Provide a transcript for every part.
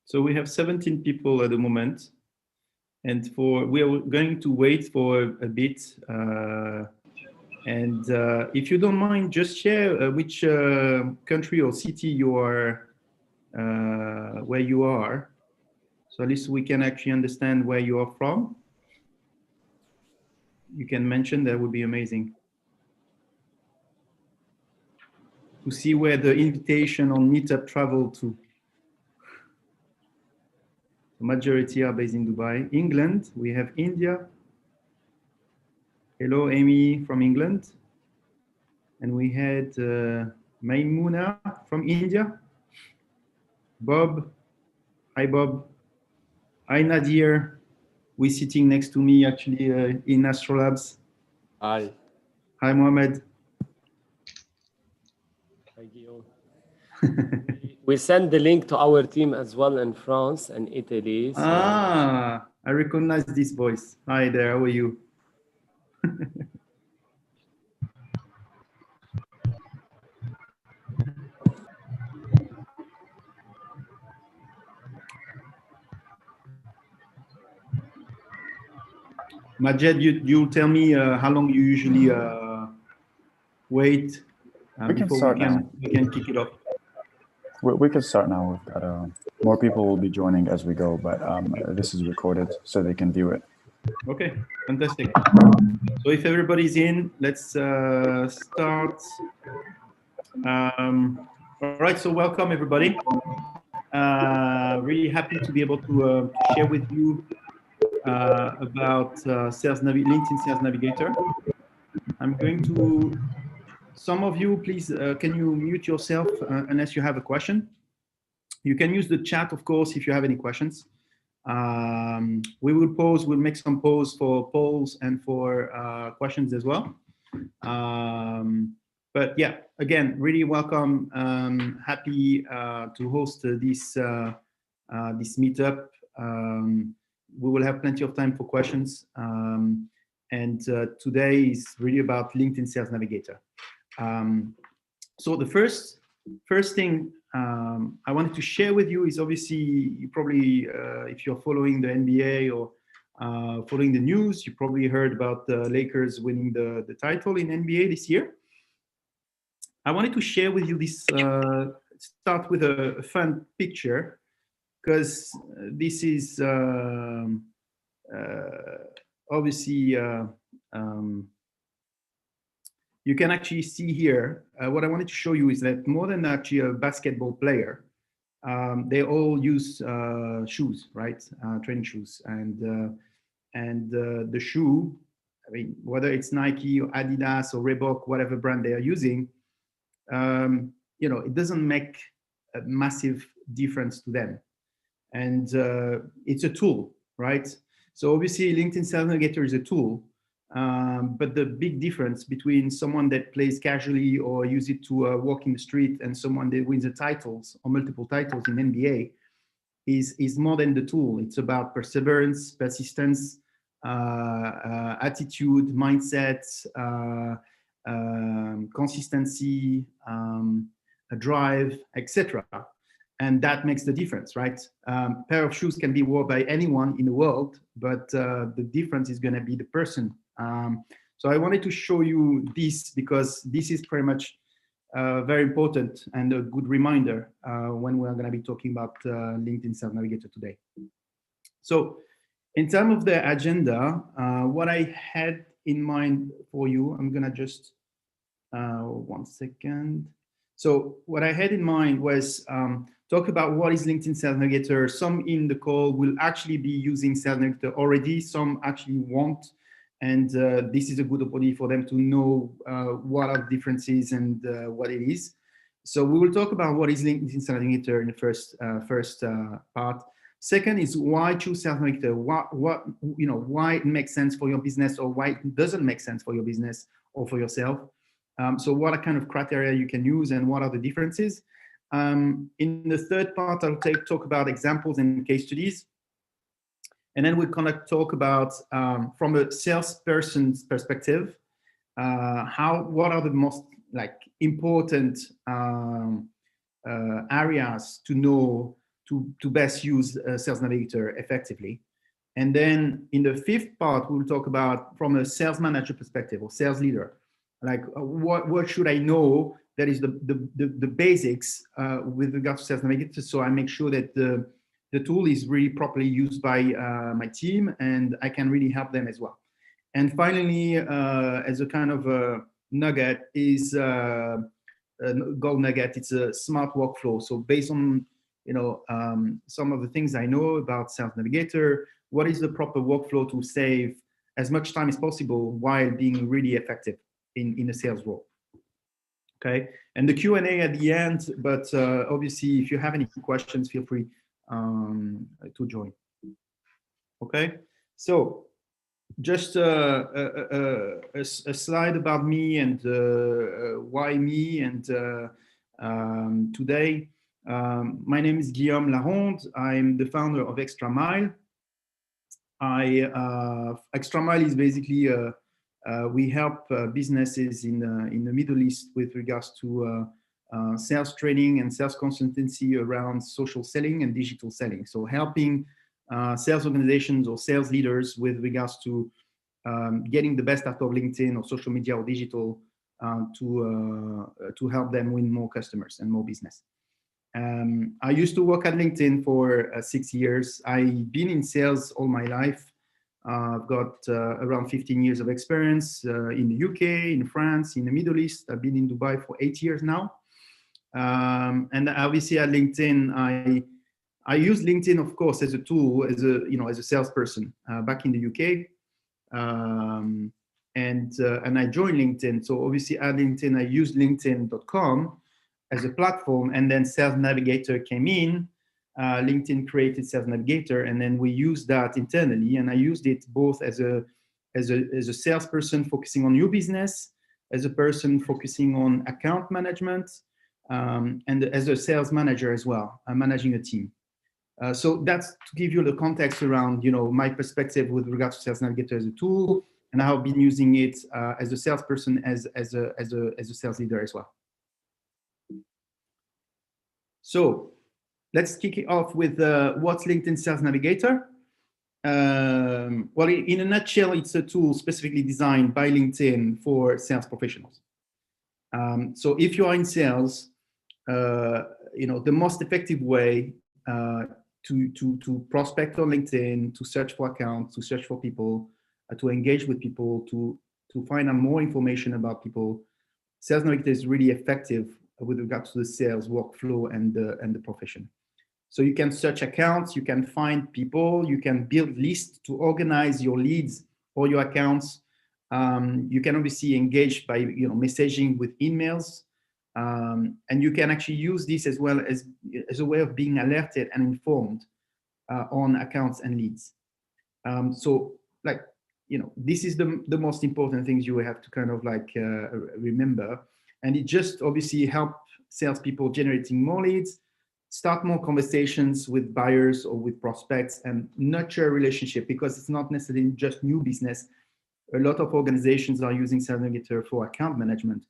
So we have 17 people at the moment, and we are going to wait for a bit. And if you don't mind, just share which country or city you are, where you are, so at least we can actually understand where you are from. You can mention, that would be amazing. To see where the invitation on Meetup traveled to. The majority are based in Dubai. England, we have India. Hello, Amy from England. And we had Maimuna from India. Bob, hi Bob. Hi Nadir, we're sitting next to me actually in AstroLabs. Hi. Hi Mohamed. Hi Guillaume. We send the link to our team as well in France and Italy. So. Ah, I recognize this voice. Hi there, how are you? Majed, you'll tell me how long you usually wait before we can kick it off. We can start now. We've got more people will be joining as we go, but this is recorded so they can view it. Okay, fantastic. So if everybody's in, let's start. All right, so welcome everybody. Really happy to be able to share with you about LinkedIn Sales Navigator. I'm going to, some of you, please, can you mute yourself unless you have a question? You can use the chat, of course, if you have any questions. We'll make some polls for polls and for questions as well. But yeah, again, really welcome. Happy to host this meetup. We will have plenty of time for questions. And today is really about LinkedIn Sales Navigator. So the first thing I wanted to share with you is, obviously, you probably, if you're following the NBA or following the news, you probably heard about the Lakers winning the title in NBA this year. I wanted to share with you this, start with a fun picture, because this is obviously, you can actually see here, what I wanted to show you is that more than actually a basketball player, they all use shoes, right? Training shoes. And the shoe, I mean, whether it's Nike or Adidas or Reebok, whatever brand they are using, you know, it doesn't make a massive difference to them. And it's a tool, right? So obviously LinkedIn Sales Navigator is a tool, but the big difference between someone that plays casually or use it to walk in the street and someone that wins the titles or multiple titles in NBA is more than the tool. It's about perseverance, persistence, attitude, mindset, consistency, drive, etc. And that makes the difference, right? Pair of shoes can be worn by anyone in the world, but the difference is going to be the person. So I wanted to show you this because this is pretty much very important and a good reminder when we're going to be talking about LinkedIn Sales Navigator today. So in terms of the agenda, what I had in mind for you, I'm going to just, 1 second. So what I had in mind was talk about what is LinkedIn Sales Navigator. Some in the call will actually be using Sales Navigator already. Some actually won't. And this is a good opportunity for them to know what are the differences and what it is. So we will talk about what is LinkedIn Sales Navigator in the first part. Second is why choose Sales Navigator. Why it makes sense for your business or why it doesn't make sense for your business or for yourself. So what are kind of criteria you can use and what are the differences? In the third part, I'll talk about examples and case studies. And then we'll kind of talk about, from a salesperson's perspective, what are the most important areas to know to best use Sales Navigator effectively. And then in the fifth part, we'll talk about from a sales manager perspective or sales leader, like what should I know that is the basics with regards to Sales Navigator, so I make sure that the tool is really properly used by my team and I can really help them as well. And finally, as a kind of a nugget is a gold nugget, it's a smart workflow. So based on some of the things I know about Sales Navigator, what is the proper workflow to save as much time as possible while being really effective in a sales role? Okay, and the Q&A at the end, but obviously if you have any questions, feel free to join. Okay, so just a slide about me and why me. And today, my name is Guillaume Laronde. I'm the founder of Extra Mile. Extra Mile is basically we help businesses in the Middle East with regards to sales training and sales consultancy around social selling and digital selling. So helping sales organizations or sales leaders with regards to getting the best out of LinkedIn or social media or digital to help them win more customers and more business. I used to work at LinkedIn for 6 years. I've been in sales all my life. I've got around 15 years of experience in the UK, in France, in the Middle East. I've been in Dubai for 8 years now. And obviously at LinkedIn, I use LinkedIn, of course, as a tool, as a salesperson back in the UK. And I joined LinkedIn. So obviously at LinkedIn, I used LinkedIn.com as a platform, and then Sales Navigator came in. LinkedIn created Sales Navigator, and then we used that internally. And I used it both as a salesperson focusing on new business, as a person focusing on account management, and as a sales manager as well, managing a team. So that's to give you the context around, my perspective with regards to Sales Navigator as a tool, and how I've been using it as a salesperson, as a sales leader as well. So let's kick it off with what's LinkedIn Sales Navigator. Well, in a nutshell, it's a tool specifically designed by LinkedIn for sales professionals. So if you are in sales, the most effective way to prospect on LinkedIn, to search for accounts, to search for people, to engage with people, to find out more information about people, Sales Navigator is really effective with regards to the sales workflow and the profession. So you can search accounts, you can find people, you can build lists to organize your leads or your accounts. You can obviously engage by messaging with emails, and you can actually use this as well as a way of being alerted and informed on accounts and leads. So this is the most important things you have to kind of remember. And it just obviously help salespeople generating more leads, start more conversations with buyers or with prospects, and nurture a relationship, because it's not necessarily just new business. A lot of organizations are using Sales Navigator for account management,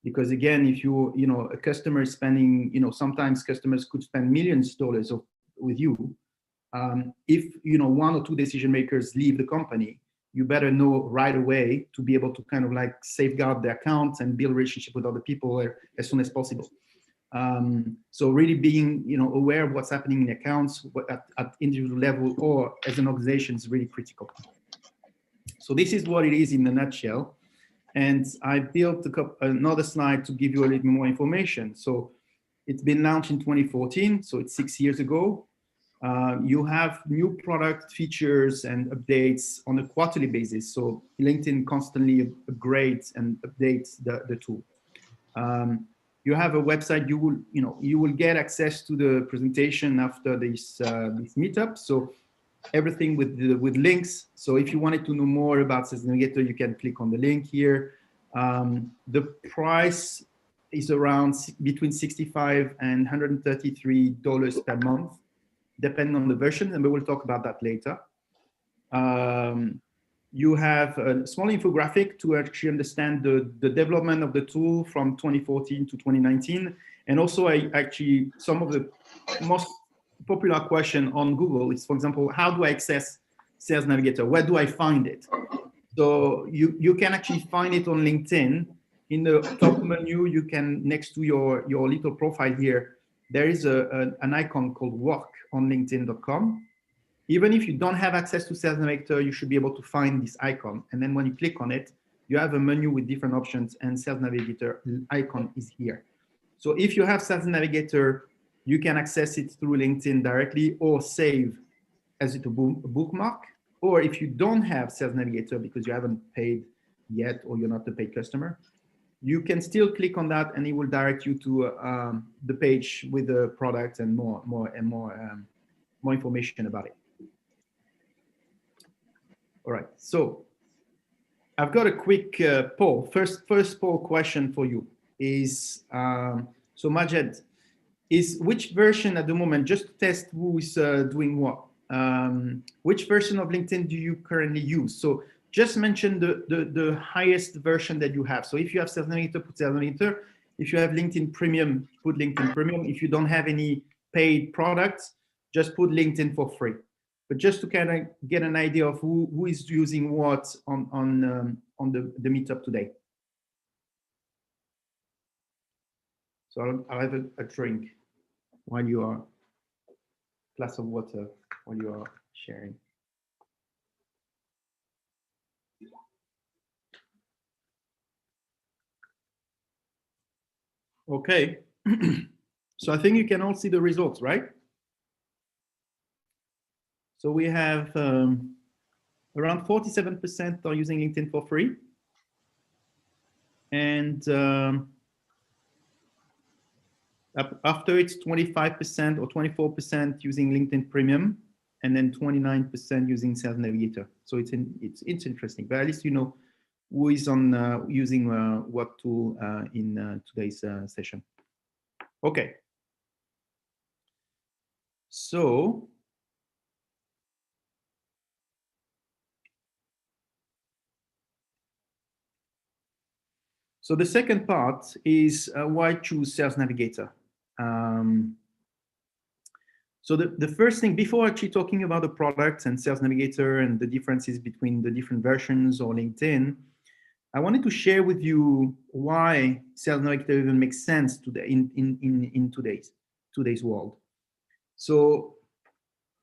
because again, if a customer is spending, sometimes customers could spend millions of dollars with you. If one or two decision makers leave the company, you better know right away to be able to kind of safeguard the accounts and build a relationship with other people as soon as possible. So really being aware of what's happening in accounts at individual level or as an organization is really critical. So this is what it is in a nutshell. And I built another slide to give you a little more information. So it's been launched in 2014, so it's 6 years ago. You have new product features and updates on a quarterly basis. So LinkedIn constantly upgrades and updates the tool. You have a website. You will get access to the presentation after this meetup. So everything with links. So if you wanted to know more about Sales Navigator, you can click on the link here. The price is around between $65 and $133 per month, depending on the version, and we will talk about that later. You have a small infographic to actually understand the development of the tool from 2014 to 2019, And also, some of the most popular question on Google is, for example, how do I access Sales Navigator? Where do I find it? So you can actually find it on LinkedIn. In the top menu, you can, next to your little profile here, there is an icon called work on linkedin.com. Even if you don't have access to Sales Navigator, you should be able to find this icon. And then when you click on it, you have a menu with different options, and Sales Navigator icon is here. So if you have Sales Navigator, you can access it through LinkedIn directly or save as it a bookmark. Or if you don't have Sales Navigator because you haven't paid yet or you're not a paid customer, you can still click on that and it will direct you to the page with the product and more information about it. All right, so I've got a quick poll. First poll question for you is, so Majed, is which version at the moment, just to test who is doing what, which version of LinkedIn do you currently use? So just mention the highest version that you have. So if you have Sales Navigator, put Sales Navigator. If you have LinkedIn Premium, put LinkedIn Premium. If you don't have any paid products, just put LinkedIn for free. But just to kind of get an idea of who is using what on the meetup today. So I'll have a drink while you are, glass of water while you are sharing. Okay, so I think you can all see the results, right? So we have around 47% are using LinkedIn for free. And after it's 25% or 24% using LinkedIn Premium, and then 29% using Sales Navigator. So it's interesting, but at least you know who is on using what tool in today's session. Okay. So the second part is why choose Sales Navigator. So the first thing, before actually talking about the product and Sales Navigator and the differences between the different versions or LinkedIn, I wanted to share with you why Sales Navigator even makes sense today in today's world. So,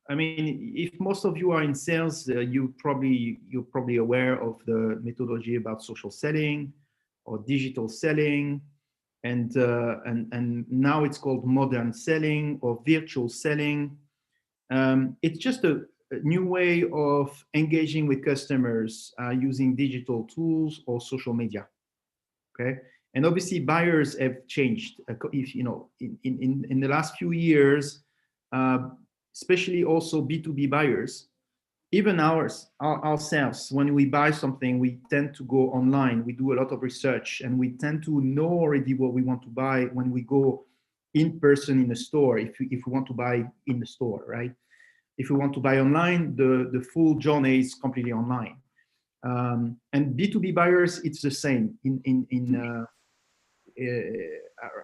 I mean, if most of you are in sales, you're probably aware of the methodology about social selling or digital selling, and now it's called modern selling or virtual selling. It's just a new way of engaging with customers using digital tools or social media. Okay, and obviously buyers have changed. If you know, in the last few years, especially also B2B buyers, even ourselves, when we buy something, we tend to go online. We do a lot of research, and we tend to know already what we want to buy when we go in person in the store. If we want to buy in the store, right? If we want to buy online, the full journey is completely online. And B2B buyers, it's the same.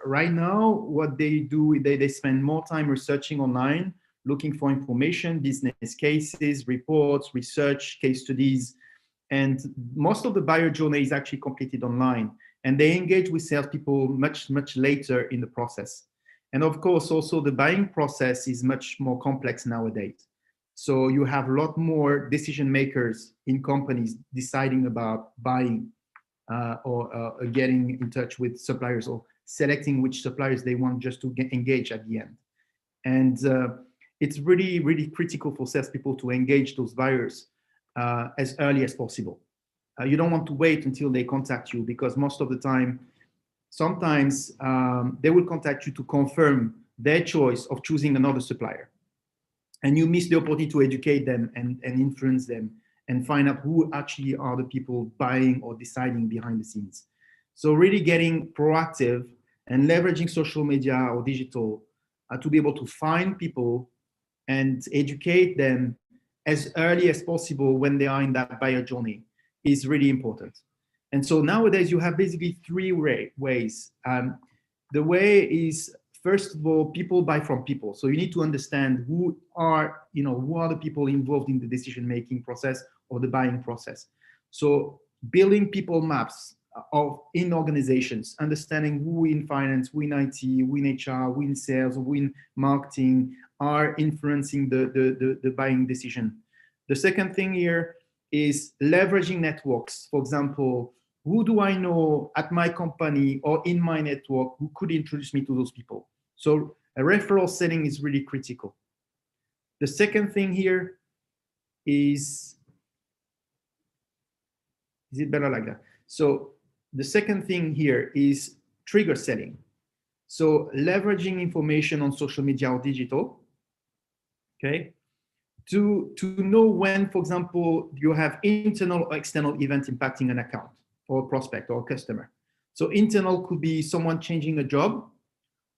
Right now, what they do, they spend more time researching online, looking for information, business cases, reports, research, case studies. And most of the buyer journey is actually completed online. And they engage with salespeople much later in the process. And of course, also the buying process is much more complex nowadays. So you have a lot more decision makers in companies deciding about buying or getting in touch with suppliers or selecting which suppliers they want just to engage at the end. And it's really critical for salespeople to engage those buyers as early as possible. You don't want to wait until they contact you, because most of the time, sometimes they will contact you to confirm their choice of choosing another supplier. And you miss the opportunity to educate them and influence them and find out who actually are the people buying or deciding behind the scenes. So really getting proactive and leveraging social media or digital to be able to find people and educate them as early as possible when they are in that buyer journey is really important. And so nowadays you have basically three ways. The way is, first of all, people buy from people. So you need to understand who are the people involved in the decision-making process or the buying process. So building people maps in organizations, understanding who in finance, who in IT, who in HR, who in sales, who in marketing are influencing the buying decision. The second thing here is leveraging networks. For example, who do I know at my company or in my network who could introduce me to those people? So a referral selling is really critical. The second thing here is it better like that? So the second thing here is trigger selling. So leveraging information on social media or digital, okay? To know when, for example, you have internal or external events impacting an account or a prospect or a customer. So internal could be someone changing a job,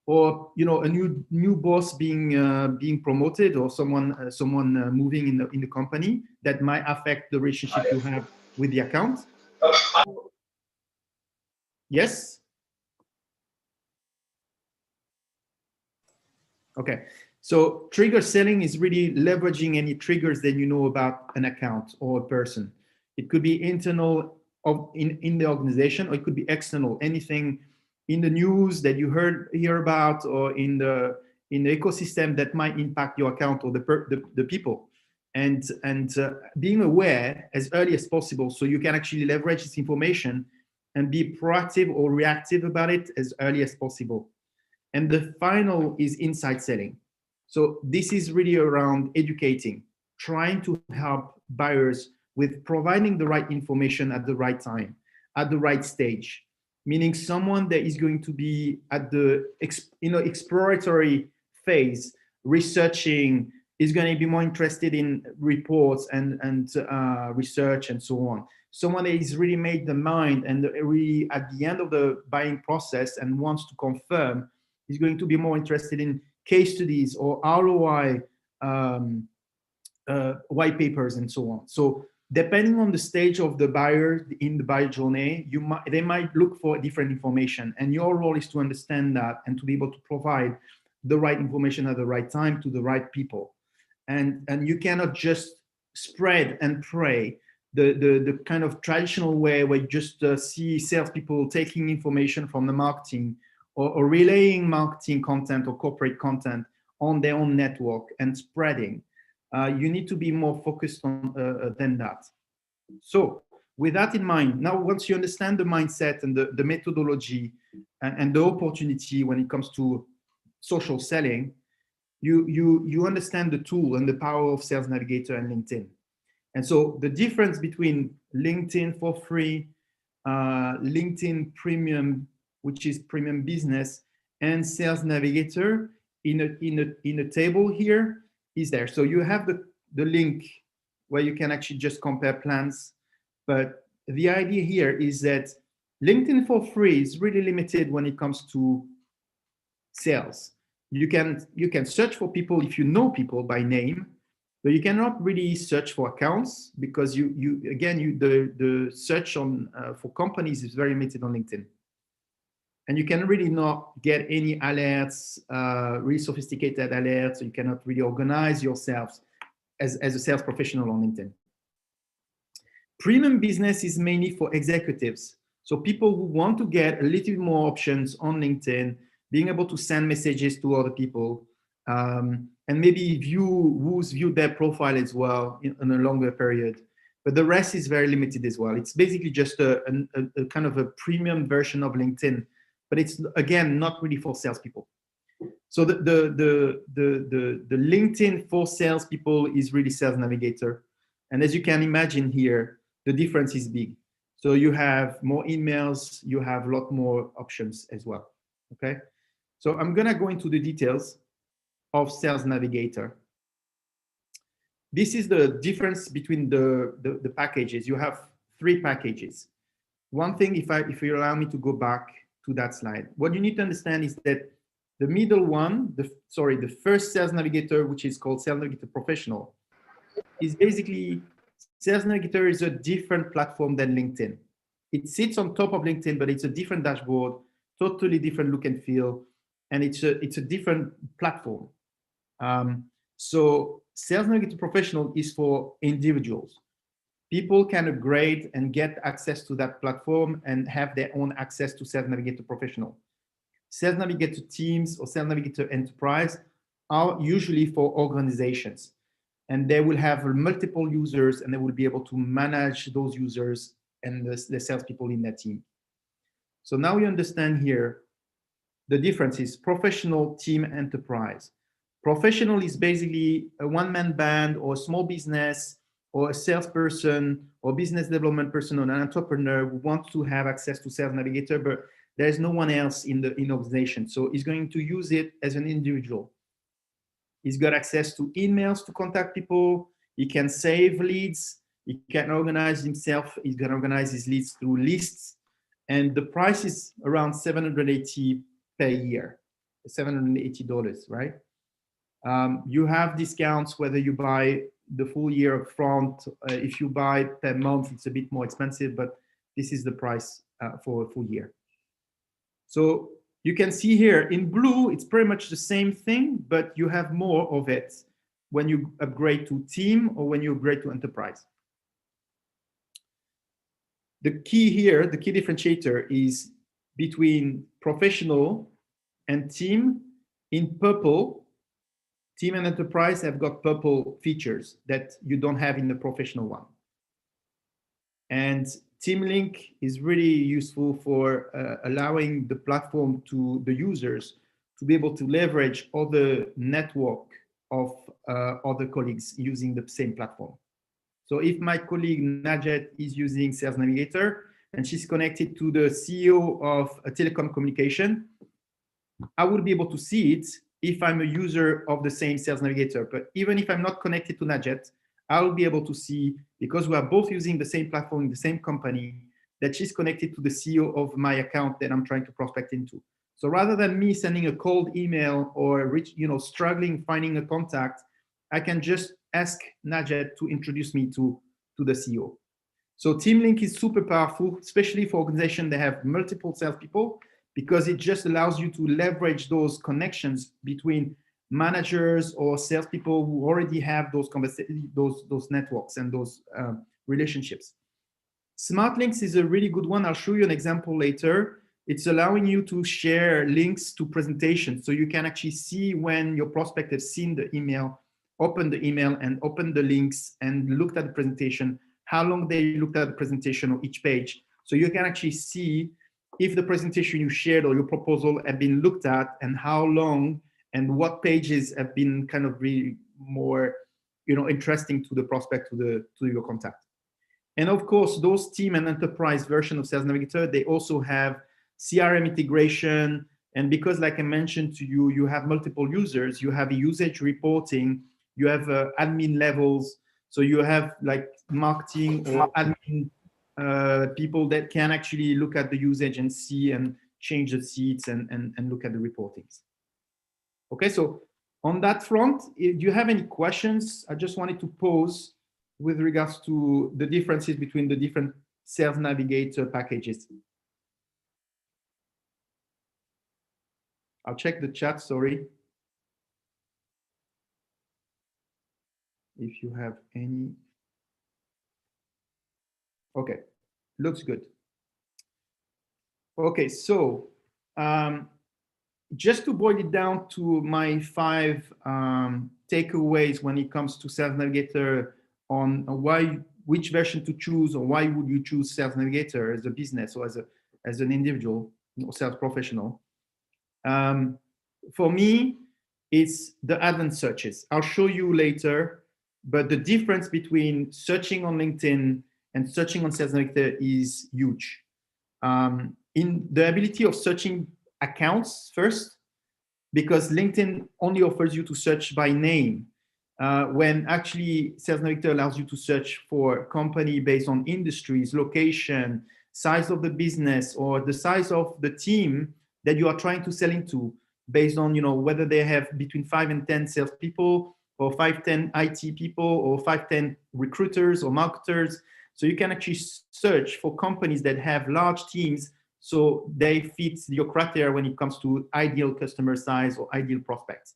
or a new boss being promoted, or someone moving in the company that might affect the relationship you have with the account. Yes. Okay. So trigger selling is really leveraging any triggers that you know about an account or a person. It could be internal in the organization, or it could be external, anything in the news that you hear about, or in the ecosystem that might impact your account or the people. And being aware as early as possible, so you can actually leverage this information and be proactive or reactive about it as early as possible. And the final is inside selling. So this is really around educating, trying to help buyers with providing the right information at the right time, at the right stage, meaning someone that is going to be at the exploratory phase, researching, is going to be more interested in reports and research and so on. Someone that is really made the mind and really at the end of the buying process and wants to confirm, is going to be more interested in case studies or ROI white papers and so on. So depending on the stage of the buyer in the buyer journey, they might look for different information, and your role is to understand that and to be able to provide the right information at the right time to the right people. And you cannot just spread and pray the kind of traditional way where you just see salespeople taking information from the marketing or relaying marketing content or corporate content on their own network and spreading. You need to be more focused on than that. So with that in mind, now once you understand the mindset and the methodology and the opportunity when it comes to social selling, you understand the tool and the power of Sales Navigator and LinkedIn. And so the difference between LinkedIn for free, LinkedIn Premium, which is premium business, and Sales Navigator in a table here is there. So you have the link where you can actually just compare plans. But the idea here is that LinkedIn for free is really limited when it comes to sales. You can search for people if you know people by name, but you cannot really search for accounts because the search on for companies is very limited on LinkedIn. And you can really not get any alerts, really sophisticated alerts. So you cannot really organize yourselves as a sales professional on LinkedIn. Premium business is mainly for executives. So people who want to get a little bit more options on LinkedIn, being able to send messages to other people, and maybe view their profile as well in a longer period. But the rest is very limited as well. It's basically just a kind of a premium version of LinkedIn, but it's again not really for salespeople. So the LinkedIn for salespeople is really Sales Navigator, and as you can imagine here, the difference is big. So you have more emails, you have a lot more options as well. Okay, so I'm gonna go into the details of Sales Navigator. This is the difference between the packages. You have 3 packages. One thing, if you allow me to go back to that slide, what you need to understand is that the middle one, the first Sales Navigator, which is called Sales Navigator Professional, is basically Sales Navigator is a different platform than LinkedIn. It sits on top of LinkedIn, but it's a different dashboard totally different look and feel, and it's a different platform. So Sales Navigator Professional is for individuals. People can upgrade and get access to that platform and have their own access to Sales Navigator Professional. Sales Navigator Teams or Sales Navigator Enterprise are usually for organizations, and they will have multiple users, and they will be able to manage those users and the salespeople in that team. So now you understand here the difference is professional, team, enterprise. Professional is basically a one-man band or a small business or a salesperson or business development person or an entrepreneur who wants to have access to Sales Navigator, but there's no one else in the organization. So he's going to use it as an individual. He's got access to emails to contact people. He can save leads. He can organize himself. He's going to organize his leads through lists. And the price is around $780 per year, $780, right? You have discounts whether you buy the full year up front. If you buy per month, it's a bit more expensive, but this is the price for a full year. So you can see here in blue, it's pretty much the same thing, but you have more of it when you upgrade to team or when you upgrade to enterprise. The key here, the key differentiator is between professional and team. In purple, team and enterprise have got purple features that you don't have in the professional one. And Team Link is really useful for allowing the platform to the users to be able to leverage other network of other colleagues using the same platform. So if my colleague Najet is using Sales Navigator and she's connected to the CEO of a telecom communication, I will be able to see it if I'm a user of the same Sales Navigator. But even if I'm not connected to Najet, I'll be able to see, because we are both using the same platform in the same company, that she's connected to the CEO of my account that I'm trying to prospect into. So rather than me sending a cold email or struggling finding a contact, I can just ask Najet to introduce me to the CEO. So Team Link is super powerful, especially for organizations that have multiple salespeople, because it just allows you to leverage those connections between managers or salespeople who already have those networks and those relationships. Smart Links is a really good one. I'll show you an example later. It's allowing you to share links to presentations, so you can actually see when your prospect has seen the email, open the email and open the links and looked at the presentation, how long they looked at the presentation on each page. So you can actually see if the presentation you shared or your proposal have been looked at and how long and what pages have been kind of really more, interesting to the prospect, to your contact. And of course, those team and enterprise version of Sales Navigator, they also have CRM integration. And because, like I mentioned to you, you have multiple users, you have usage reporting, you have admin levels. So you have like marketing or admin people that can actually look at the usage and see and change the seats and look at the reportings. Okay, so on that front, do you have any questions? I just wanted to pose with regards to the differences between the different Sales Navigator packages. I'll check the chat, sorry. If you have any. Okay, looks good. Okay, so just to boil it down to my 5 takeaways when it comes to Sales Navigator on which version to choose, or why would you choose Sales Navigator as a business or as an individual or sales professional. For me, it's the advanced searches. I'll show you later, but the difference between searching on LinkedIn and searching on Sales Navigator is huge. In the ability of searching accounts first, because LinkedIn only offers you to search by name, when actually Sales Navigator allows you to search for company based on industries, location, size of the business, or the size of the team that you are trying to sell into, based on whether they have between 5 and 10 salespeople, or 5-10 IT people, or 5-10 recruiters or marketers. So you can actually search for companies that have large teams so they fit your criteria when it comes to ideal customer size or ideal prospects.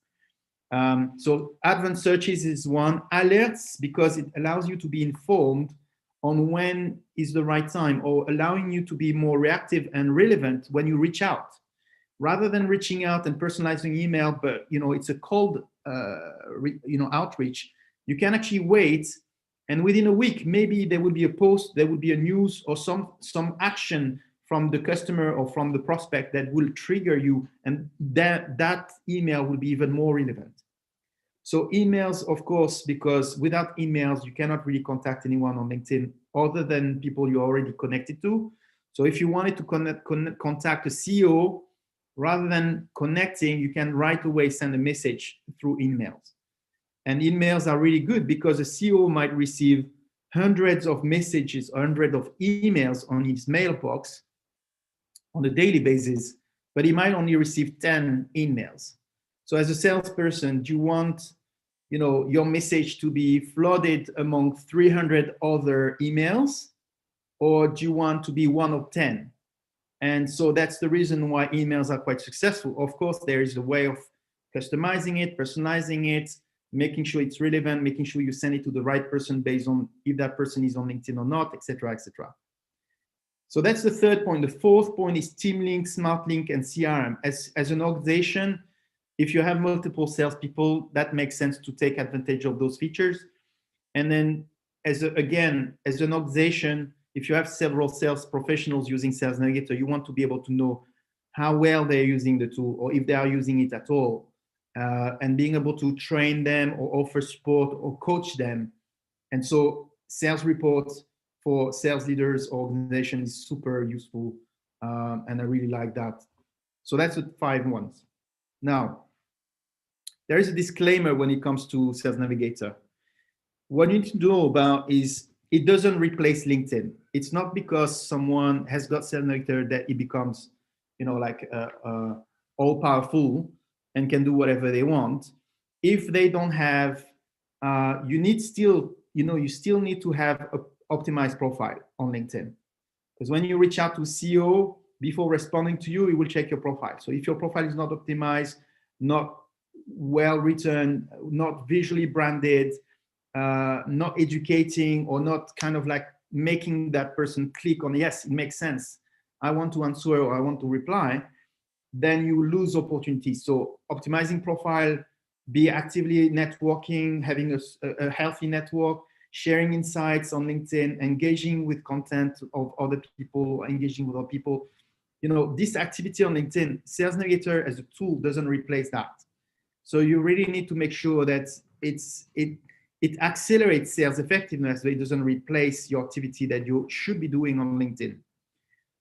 So advanced searches is one. Alerts, because it allows you to be informed on when is the right time, or allowing you to be more reactive and relevant when you reach out, rather than reaching out and personalizing email. But it's a cold outreach. You can actually wait, and within a week maybe there will be a post, there will be a news, or some action from the customer or from the prospect that will trigger you, and that email will be even more relevant. So emails, of course, because without emails, you cannot really contact anyone on LinkedIn other than people you're already connected to. So if you wanted to contact a CEO, rather than connecting, you can right away send a message through emails. And emails are really good because a CEO might receive hundreds of messages, or hundreds of emails on his mailbox on a daily basis, but he might only receive 10 emails. So as a salesperson, do you want your message to be flooded among 300 other emails, or do you want to be one of 10? And so that's the reason why emails are quite successful. Of course, there is a way of customizing it, personalizing it, making sure it's relevant, making sure you send it to the right person based on if that person is on LinkedIn or not, etc., etc. So that's the third point. The fourth point is Team Link, Smart Link, and CRM. As an organization, if you have multiple salespeople, that makes sense to take advantage of those features. And then as an organization, if you have several sales professionals using Sales Navigator, you want to be able to know how well they're using the tool, or if they are using it at all, and being able to train them or offer support or coach them. And so sales reports for sales leaders or organization is super useful, and I really like that. So that's the 5 ones. Now, there is a disclaimer when it comes to Sales Navigator. What you need to know about is it doesn't replace LinkedIn. It's not because someone has got Sales Navigator that it becomes, all powerful and can do whatever they want. If they don't have, you still need to have an optimized profile on LinkedIn. Because when you reach out to CEO, before responding to you, it will check your profile. So if your profile is not optimized, not well written, not visually branded, not educating, or not kind of like making that person click on, yes, it makes sense, I want to answer or I want to reply, then you lose opportunities. So optimizing profile, be actively networking, having a healthy network, sharing insights on LinkedIn, engaging with content of other people, engaging with other people. This activity on LinkedIn, Sales Navigator as a tool doesn't replace that. So you really need to make sure that it accelerates sales effectiveness, but it doesn't replace your activity that you should be doing on LinkedIn.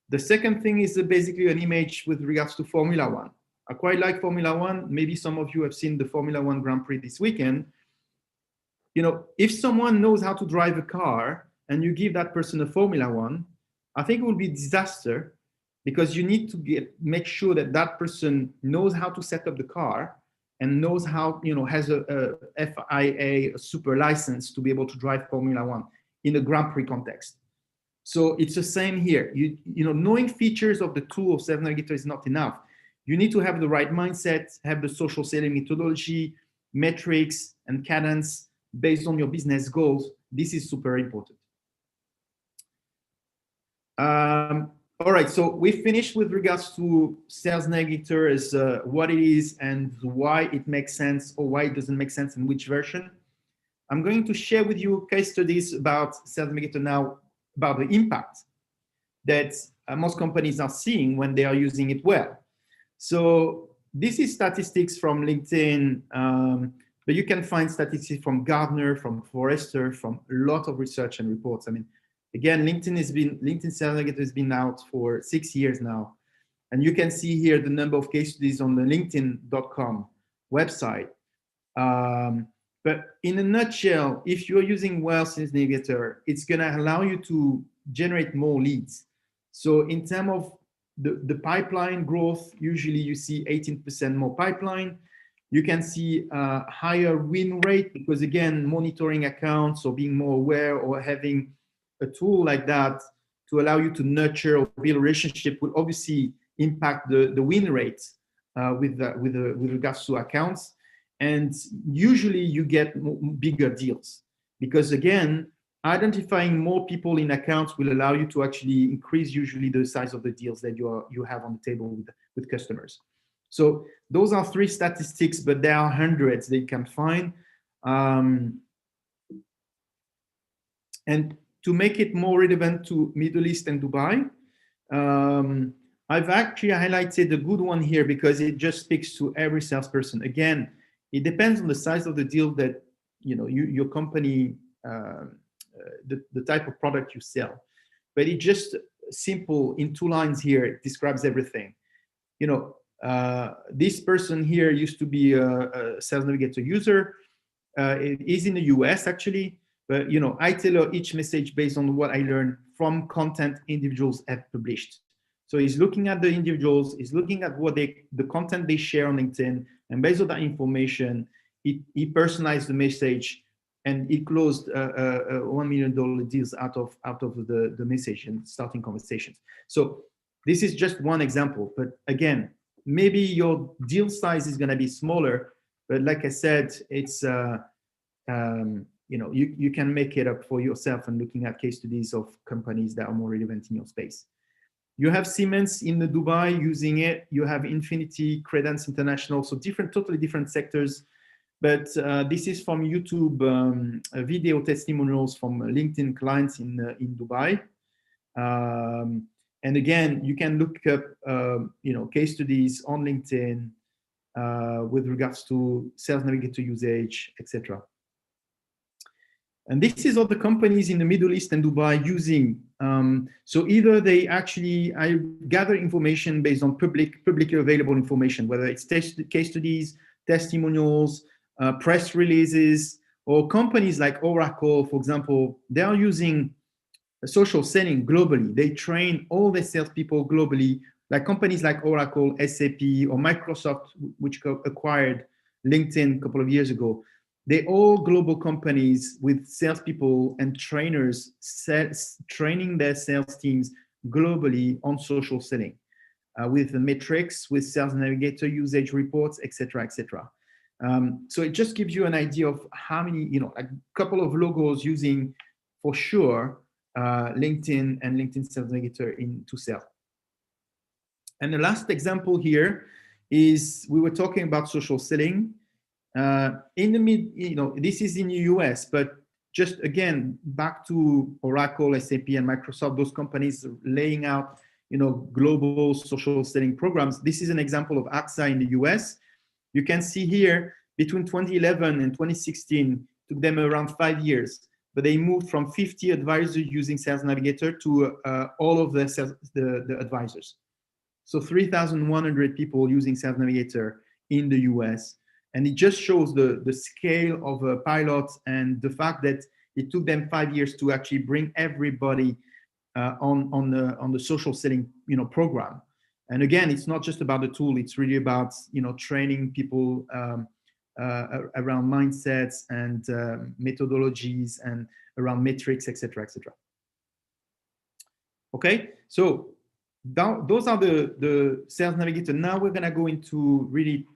The second thing is basically an image with regards to Formula One. I quite like Formula One. Maybe some of you have seen the Formula One Grand Prix this weekend. If someone knows how to drive a car and you give that person a Formula One, I think it will be a disaster, because you need to make sure that that person knows how to set up the car and knows how, has a FIA, a super license to be able to drive Formula One in a Grand Prix context. So it's the same here. Knowing features of the tool of Sales Navigator is not enough. You need to have the right mindset, have the social selling methodology, metrics, and cadence based on your business goals. This is super important. All right, so we finished with regards to Sales Navigator as what it is and why it makes sense or why it doesn't make sense in which version. I'm going to share with you case studies about Sales Navigator now, about the impact that most companies are seeing when they are using it well. So this is statistics from LinkedIn, but you can find statistics from Gartner, from Forrester, from a lot of research and reports. I mean, again, LinkedIn Sales Navigator has been out for 6 years now. And you can see here the number of case studies on the linkedin.com website. But in a nutshell, if you're using well Sales Navigator, it's gonna allow you to generate more leads. So in terms of the pipeline growth, usually you see 18% more pipeline. You can see a higher win rate because, again, monitoring accounts or being more aware or having a tool like that to allow you to nurture or build a relationship will obviously impact the win rate with regards to accounts. And usually you get bigger deals because, again, identifying more people in accounts will allow you to actually increase usually the size of the deals that you have on the table with customers. So those are 3 statistics, but there are hundreds that you can find. And to make it more relevant to Middle East and Dubai, I've actually highlighted a good one here because it just speaks to every salesperson. Again, it depends on the size of the deal that your company, the type of product you sell. But it just simple in 2 lines here. It describes everything. This person here used to be a Sales Navigator user. It is in the US actually, but I tailor each message based on what I learned from content individuals have published. So he's looking at the individuals, he's looking at the content they share on LinkedIn, and based on that information, he personalized the message, and he closed $1 million deals out of the message and starting conversations. So this is just one example, but again, maybe your deal size is going to be smaller, but like I said, it's you can make it up for yourself and looking at case studies of companies that are more relevant in your space. You have Siemens in the Dubai using it. You have Infinity, Credence International, so totally different sectors. But this is from YouTube video testimonials from LinkedIn clients in Dubai. And again, you can look up case studies on LinkedIn with regards to Sales Navigator usage, etc. And this is all the companies in the Middle East and Dubai using. So either I gather information based on publicly available information, whether it's case studies, testimonials, press releases, or companies like Oracle, for example, they are using social selling globally. They train all their salespeople globally, like companies like Oracle, SAP, or Microsoft, which acquired LinkedIn a couple of years ago. They're all global companies with salespeople and trainers training their sales teams globally on social selling with the metrics, with Sales Navigator usage reports, etc., etc. So it just gives you an idea of how many, a couple of logos using, for sure, LinkedIn and LinkedIn Sales Navigator to sell. And the last example here is we were talking about social selling. This is in the US, but just again, back to Oracle, SAP, and Microsoft, those companies laying out, global social selling programs. This is an example of AXA in the US. You can see here between 2011 and 2016, it took them around 5 years, but they moved from 50 advisors using Sales Navigator to all of the advisors. So 3,100 people using Sales Navigator in the US. And it just shows the scale of a pilot and the fact that it took them 5 years to actually bring everybody on the social selling program. And again, it's not just about the tool; it's really about training people around mindsets and methodologies and around metrics, etc., etc. Okay, so those are the Sales Navigator. Now we're gonna go into really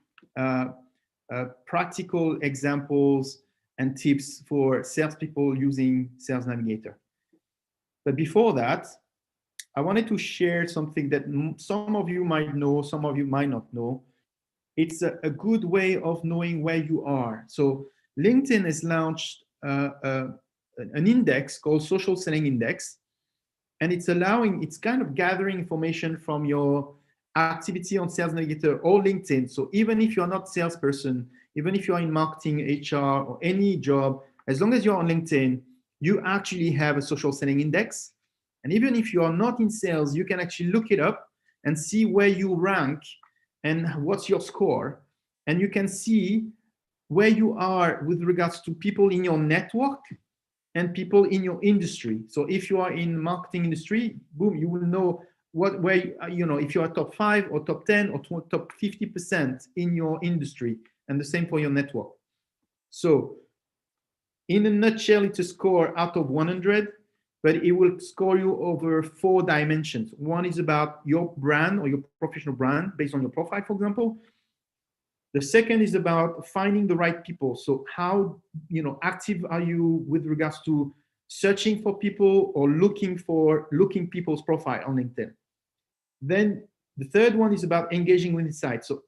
practical examples and tips for salespeople using Sales Navigator. But before that, I wanted to share something that some of you might know, some of you might not know. It's a good way of knowing where you are. So LinkedIn has launched an index called Social Selling Index, and it's kind of gathering information from your activity on Sales Navigator or LinkedIn. So even if you're not a salesperson, even if you're in marketing, HR, or any job, as long as you're on LinkedIn, you actually have a social selling index. And even if you are not in sales, you can actually look it up and see where you rank and what's your score. And you can see where you are with regards to people in your network and people in your industry. So if you are in marketing industry, boom, you will know if you are top 5 or top 10 or top 50% in your industry, and the same for your network. So in a nutshell, it's a score out of 100, but it will score you over 4 dimensions. One is about your brand or your professional brand based on your profile, for example. The second is about finding the right people. So how active are you with regards to searching for people or looking people's profile on LinkedIn. Then the third one is about engaging with insights. So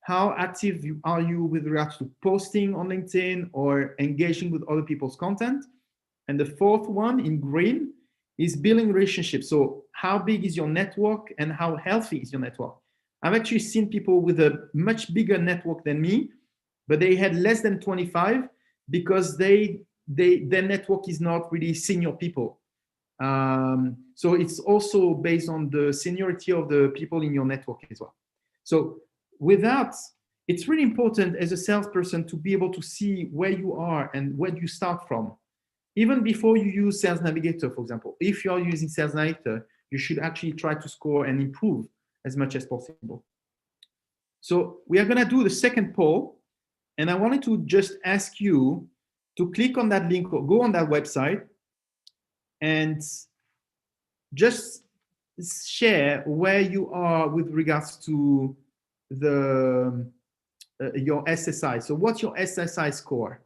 how active are you with regards to posting on LinkedIn or engaging with other people's content? And the fourth one in green is building relationships. So how big is your network and how healthy is your network? I've actually seen people with a much bigger network than me, but they had less than 25 because their network is not really senior people. So it's also based on the seniority of the people in your network as well. So with that, it's really important as a salesperson to be able to see where you are and where you start from. Even before you use Sales Navigator, for example, if you're using Sales Navigator, you should actually try to score and improve as much as possible. So we are going to do the second poll. And I wanted to just ask you to click on that link or go on that website and just share where you are with regards to your SSI. So what's your SSI score?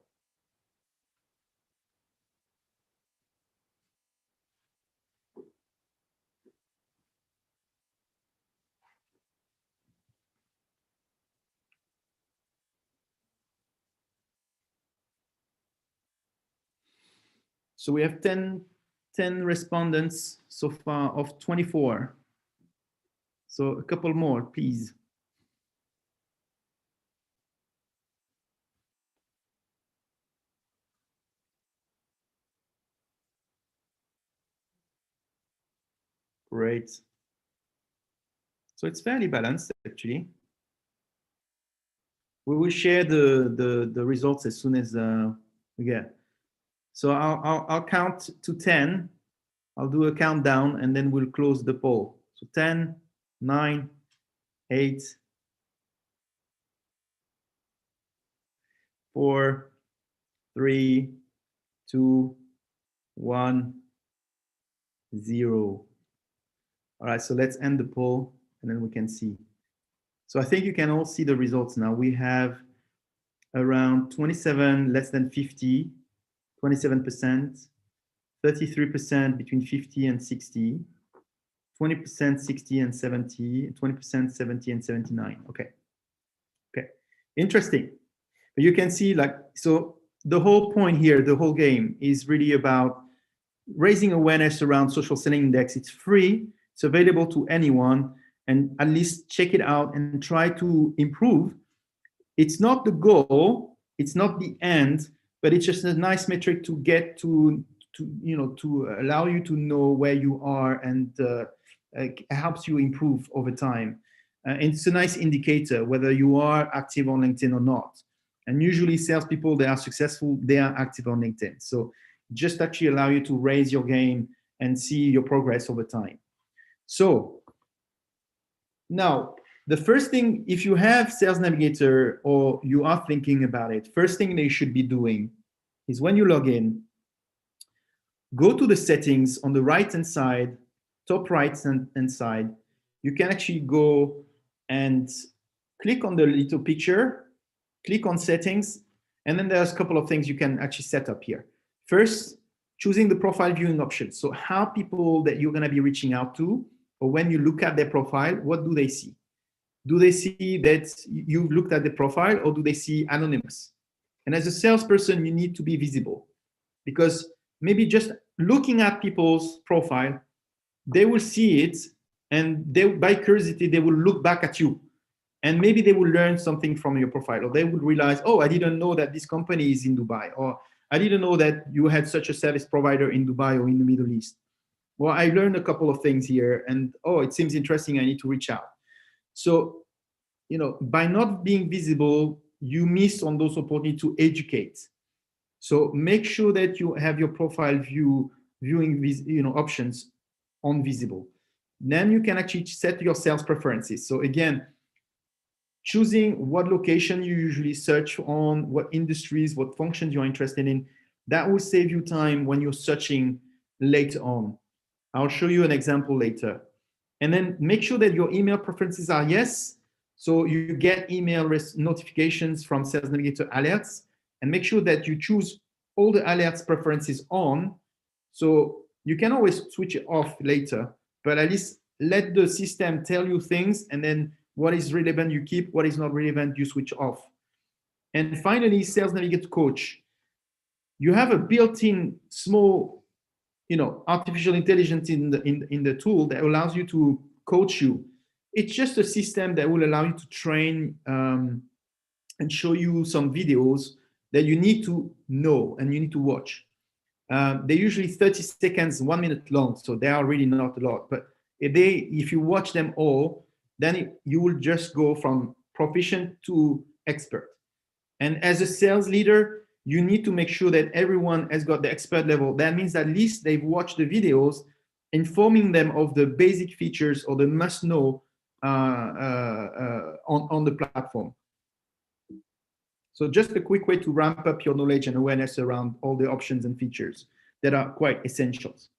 So we have 10 respondents so far of 24. So a couple more, please. Great. So it's fairly balanced, actually. We will share the results as soon as we get. So I'll count to 10. I'll do a countdown and then we'll close the poll. So 10, 9, 8, 4, 3, 2, 1, 0. All right, so let's end the poll and then we can see. So I think you can all see the results now. We have around 27, less than 50, 27%, 33% between 50 and 60, 20% 60 and 70, 20% 70 and 79. Okay. Interesting. But you can see, like, so the whole point here, the whole game is really about raising awareness around Social Selling Index. It's free, it's available to anyone, and at least check it out and try to improve. It's not the goal, it's not the end, but it's just a nice metric to get to allow you to know where you are, and helps you improve over time. It's a nice indicator whether you are active on LinkedIn or not. And usually salespeople, they are successful, they are active on LinkedIn. So just actually allow you to raise your game and see your progress over time. So now, the first thing, if you have Sales Navigator or you are thinking about it, first thing that you should be doing is when you log in, go to the settings on the right-hand side, top right-hand side. You can actually go and click on the little picture, click on settings, and then there's a couple of things you can actually set up here. First, choosing the profile viewing option. So how people that you're going to be reaching out to, or when you look at their profile, what do they see? Do they see that you've looked at the profile, or do they see anonymous? And as a salesperson, you need to be visible, because maybe just looking at people's profile, they will see it, and they, by curiosity, they will look back at you. And maybe they will learn something from your profile, or they will realize, oh, I didn't know that this company is in Dubai, or I didn't know that you had such a service provider in Dubai or in the Middle East. Well, I learned a couple of things here, and oh, it seems interesting, I need to reach out. So, by not being visible, you miss on those opportunities to educate. So make sure that you have your profile viewing options on visible. Then you can actually set your sales preferences. So again, choosing what location you usually search on, what industries, what functions you're interested in, that will save you time when you're searching later on. I'll show you an example later. And then make sure that your email preferences are yes. So you get email notifications from Sales Navigator alerts, and make sure that you choose all the alerts preferences on. So you can always switch it off later, but at least let the system tell you things, and then what is relevant you keep, what is not relevant you switch off. And finally, Sales Navigator Coach. You have a built-in small, artificial intelligence in the tool that allows you to coach you. It's just a system that will allow you to train and show you some videos that you need to know and you need to watch. They're usually 30 seconds, 1 minute long, so they are really not a lot. But if you watch them all, then you will just go from proficient to expert. And as a sales leader, you need to make sure that everyone has got the expert level. That means at least they've watched the videos, informing them of the basic features or the must-know on the platform. So just a quick way to ramp up your knowledge and awareness around all the options and features that are quite essentials.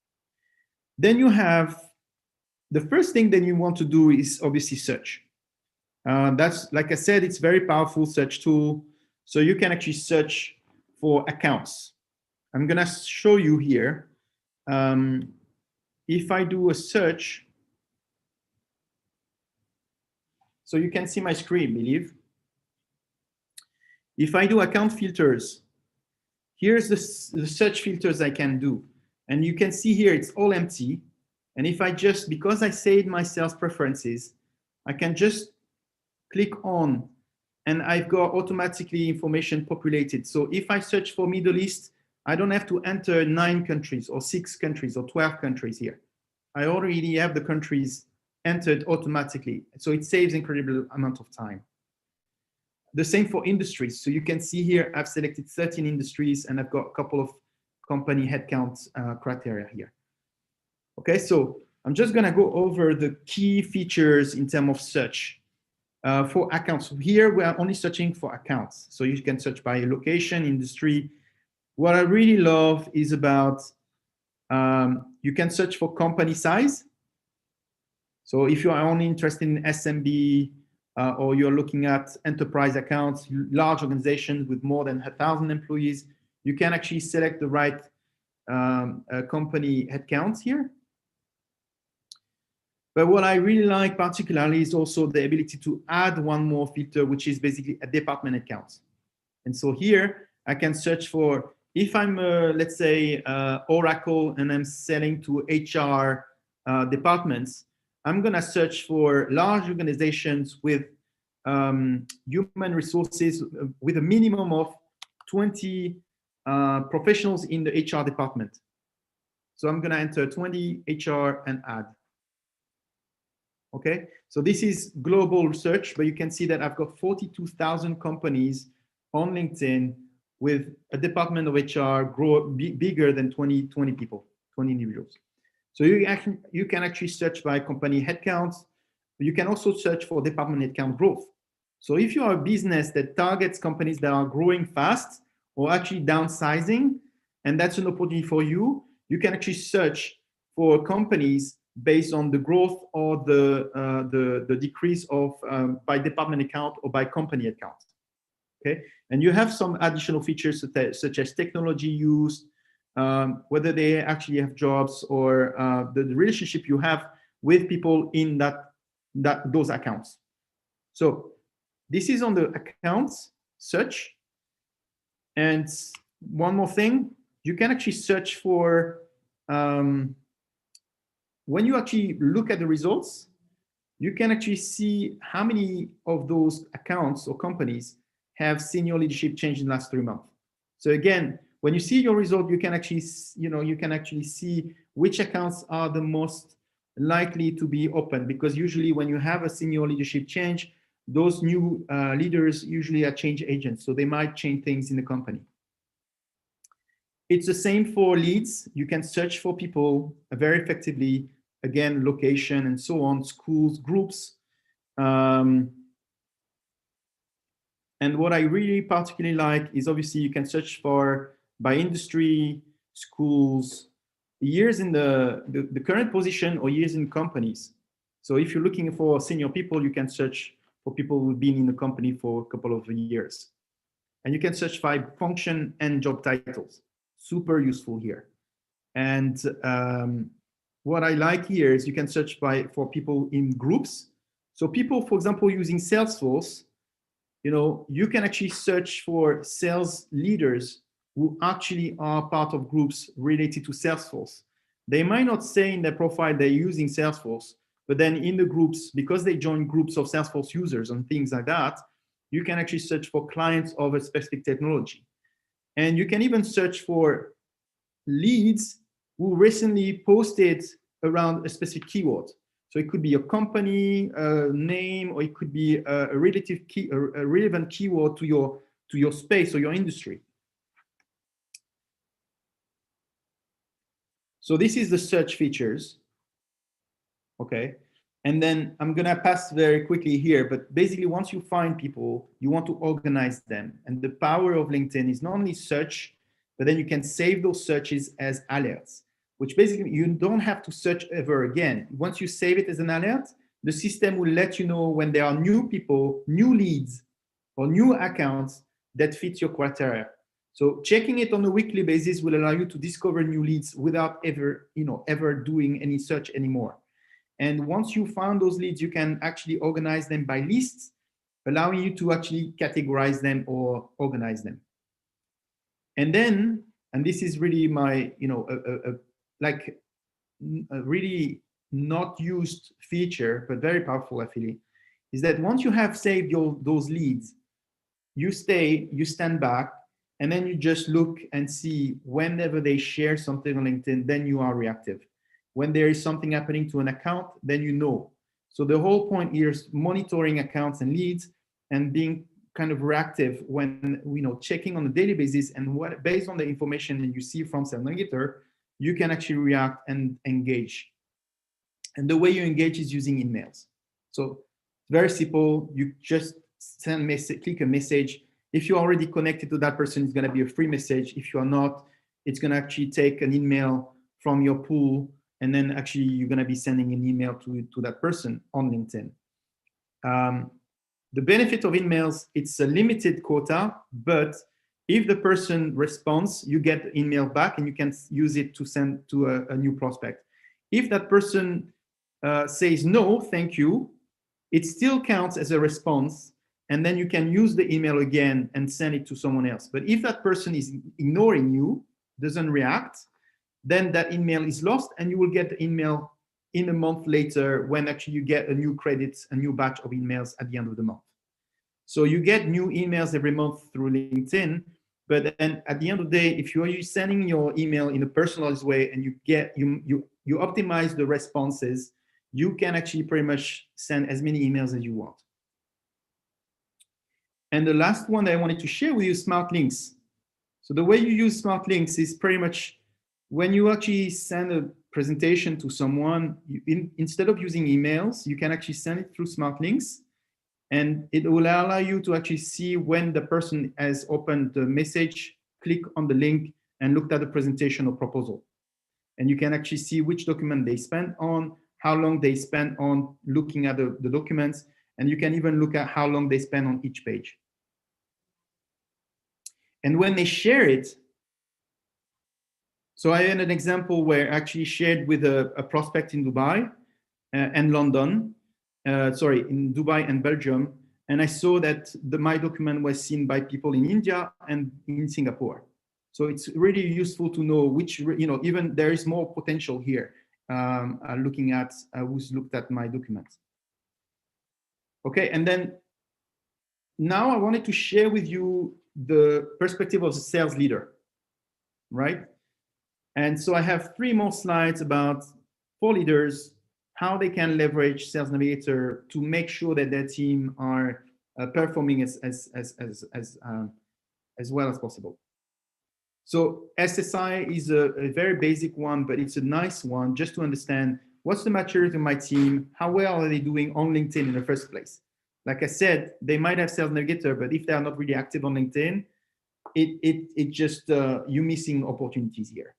Then you have the first thing that you want to do is obviously search. That's, like I said, it's very powerful search tool. So you can actually search for accounts. I'm gonna show you here. If I do a search, so you can see my screen, I believe. If I do account filters, here's the search filters I can do. And you can see here, it's all empty. And if I just, because I saved my sales preferences, I can just click on, and I've got automatically information populated. So if I search for Middle East, I don't have to enter 9 countries or 6 countries or 12 countries here. I already have the countries entered automatically. So it saves incredible amount of time. The same for industries. So you can see here, I've selected 13 industries and I've got a couple of company headcount criteria here. Okay, so I'm just gonna go over the key features in terms of search. For accounts, here we are only searching for accounts. So you can search by location, industry. What I really love is about, you can search for company size. So if you are only interested in SMB or you're looking at enterprise accounts, large organizations with more than 1,000 employees, you can actually select the right company headcounts here. But what I really like particularly is also the ability to add one more filter, which is basically a department account. And so here I can search for, if I'm, let's say, Oracle and I'm selling to HR departments, I'm going to search for large organizations with human resources with a minimum of 20 professionals in the HR department. So I'm going to enter 20 HR and add. Okay, so this is global search, but you can see that I've got 42,000 companies on LinkedIn with a department of HR bigger than 20 people, 20 individuals. So you can actually search by company headcounts. You can also search for department headcount growth. So if you are a business that targets companies that are growing fast or actually downsizing, and that's an opportunity for you, you can actually search for companies based on the growth or the decrease of by department account or by company account. Okay, and you have some additional features such as technology use, whether they actually have jobs, or the relationship you have with people in those accounts. So this is on the accounts search. And one more thing, you can actually search for when you actually look at the results, you can actually see how many of those accounts or companies have senior leadership change in the last 3 months. So again, when you see your result, you can actually, you can actually see which accounts are the most likely to be open, because usually when you have a senior leadership change, those new leaders usually are change agents, so they might change things in the company. It's the same for leads. You can search for people very effectively, again, location and so on, schools, groups. And what I really particularly like is obviously you can search for by industry, schools, years in the current position or years in companies. So if you're looking for senior people, you can search for people who've been in the company for a couple of years. And you can search by function and job titles. Super useful here. And what I like here is you can search for people in groups. So people, for example, using Salesforce, you can actually search for sales leaders who actually are part of groups related to Salesforce. They might not say in their profile they're using Salesforce, but then in the groups, because they join groups of Salesforce users and things like that, you can actually search for clients of a specific technology. And you can even search for leads who recently posted around a specific keyword. So it could be a company name, or it could be a relevant keyword to your space or your industry. So this is the search features. Okay. And then I'm going to pass very quickly here, but basically once you find people, you want to organize them. And the power of LinkedIn is not only search, but then you can save those searches as alerts, which basically you don't have to search ever again. Once you save it as an alert, the system will let you know when there are new people, new leads, or new accounts that fit your criteria. So checking it on a weekly basis will allow you to discover new leads without ever doing any search anymore. And once you found those leads, you can actually organize them by lists, allowing you to actually categorize them or organize them. And then, and this is really my, like a really not used feature, but very powerful, I feel, is that once you have saved those leads, you stand back, and then you just look and see whenever they share something on LinkedIn, then you are reactive. When there is something happening to an account, then you know. So the whole point here is monitoring accounts and leads and being kind of reactive when, checking on a daily basis, and based on the information that you see from Sales Navigator, you can actually react and engage. And the way you engage is using emails. So very simple. You just click a message. If you're already connected to that person, it's going to be a free message. If you are not, it's going to actually take an email from your pool, and then actually you're going to be sending an email to that person on LinkedIn. The benefit of emails, it's a limited quota, but if the person responds, you get the email back and you can use it to send to a new prospect. If that person says no, thank you, it still counts as a response, and then you can use the email again and send it to someone else. But if that person is ignoring you, doesn't react, then that email is lost, and you will get the email in a month later when actually you get a new credits, a new batch of emails at the end of the month. So you get new emails every month through LinkedIn, but then at the end of the day, if you're sending your email in a personalized way and you optimize the responses, you can actually pretty much send as many emails as you want. And the last one that I wanted to share with you is smart links. So the way you use smart links is pretty much when you actually send a presentation to someone, instead of using emails, you can actually send it through smart links, and it will allow you to actually see when the person has opened the message, click on the link, and looked at the presentation or proposal. And you can actually see which document they spent on, how long they spent on looking at the documents, and you can even look at how long they spend on each page. And when they share it, so I had an example where I actually shared with a prospect in Dubai and London, in Dubai and Belgium, and I saw that my document was seen by people in India and in Singapore. So it's really useful to know which, even there is more potential here, looking at who's looked at my documents. Okay, and then now I wanted to share with you the perspective of the sales leader, right? And so I have 3 more slides about for leaders, how they can leverage Sales Navigator to make sure that their team are performing as well as possible. So SSI is a very basic one, but it's a nice one just to understand what's the maturity of my team, how well are they doing on LinkedIn in the first place. Like I said, they might have Sales Navigator, but if they are not really active on LinkedIn, it just you're missing opportunities here.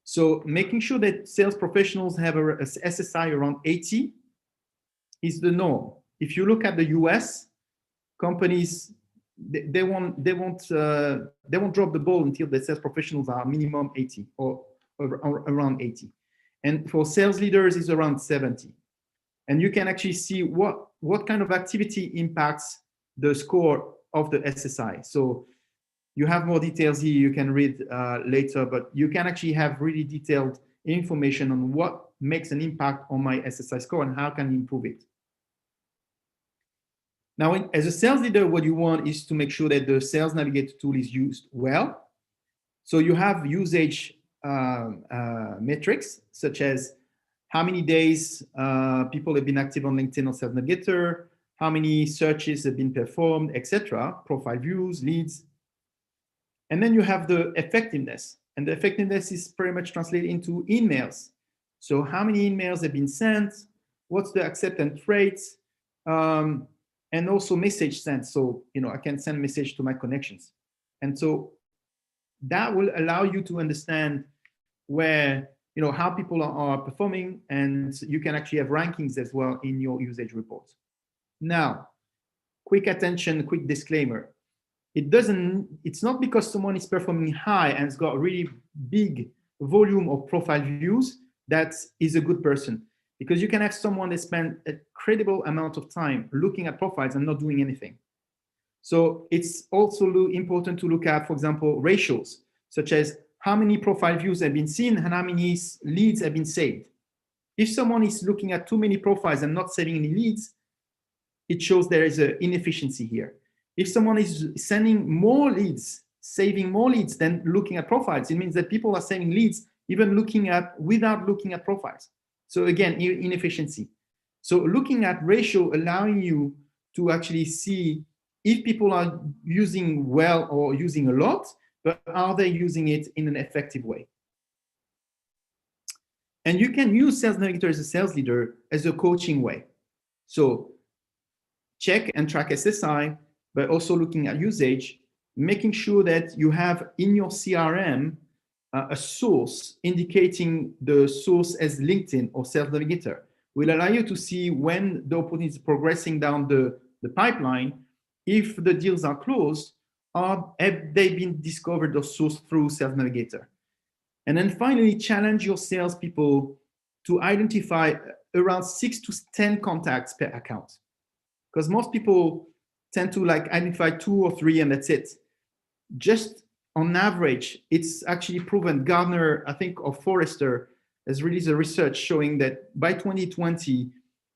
So making sure that sales professionals have a SSI around 80 is the norm. If you look at the US, companies, they won't drop the ball until the sales professionals are minimum 80 or around 80. And for sales leaders, it's around 70. And you can actually see what kind of activity impacts the score of the SSI. So you have more details here, you can read later, but you can actually have really detailed information on what makes an impact on my SSI score and how can you improve it. Now, as a sales leader, what you want is to make sure that the Sales Navigator tool is used well. So you have usage metrics, such as how many days people have been active on LinkedIn or Sales Navigator, how many searches have been performed, etc., profile views, leads. And then you have the effectiveness. And the effectiveness is pretty much translated into emails. So how many emails have been sent, what's the acceptance rates, and also message sent. So, I can send message to my connections. And so that will allow you to understand where, how people are performing, and you can actually have rankings as well in your usage reports. Now, quick attention, quick disclaimer. It's not because someone is performing high and has got a really big volume of profile views that is a good person. Because you can have someone that spend a credible amount of time looking at profiles and not doing anything. So it's also important to look at, for example, ratios, such as how many profile views have been seen and how many leads have been saved. If someone is looking at too many profiles and not saving any leads, it shows there is an inefficiency here. If someone is sending more leads, saving more leads than looking at profiles, it means that people are saving leads even without looking at profiles. So again, inefficiency. So looking at ratio, allowing you to actually see if people are using well or using a lot, but are they using it in an effective way? And you can use Sales Navigator as a sales leader as a coaching way. So check and track SSI, but also looking at usage, making sure that you have in your CRM a source indicating the source as LinkedIn or Sales Navigator will allow you to see when the opportunity is progressing down the pipeline, if the deals are closed, or have they been discovered or sourced through Sales Navigator. And then finally, challenge your salespeople to identify around 6 to 10 contacts per account. Because most people tend to identify 2 or 3 and that's it. Just on average, it's actually proven. Gartner, I think, or Forrester has released a research showing that by 2020,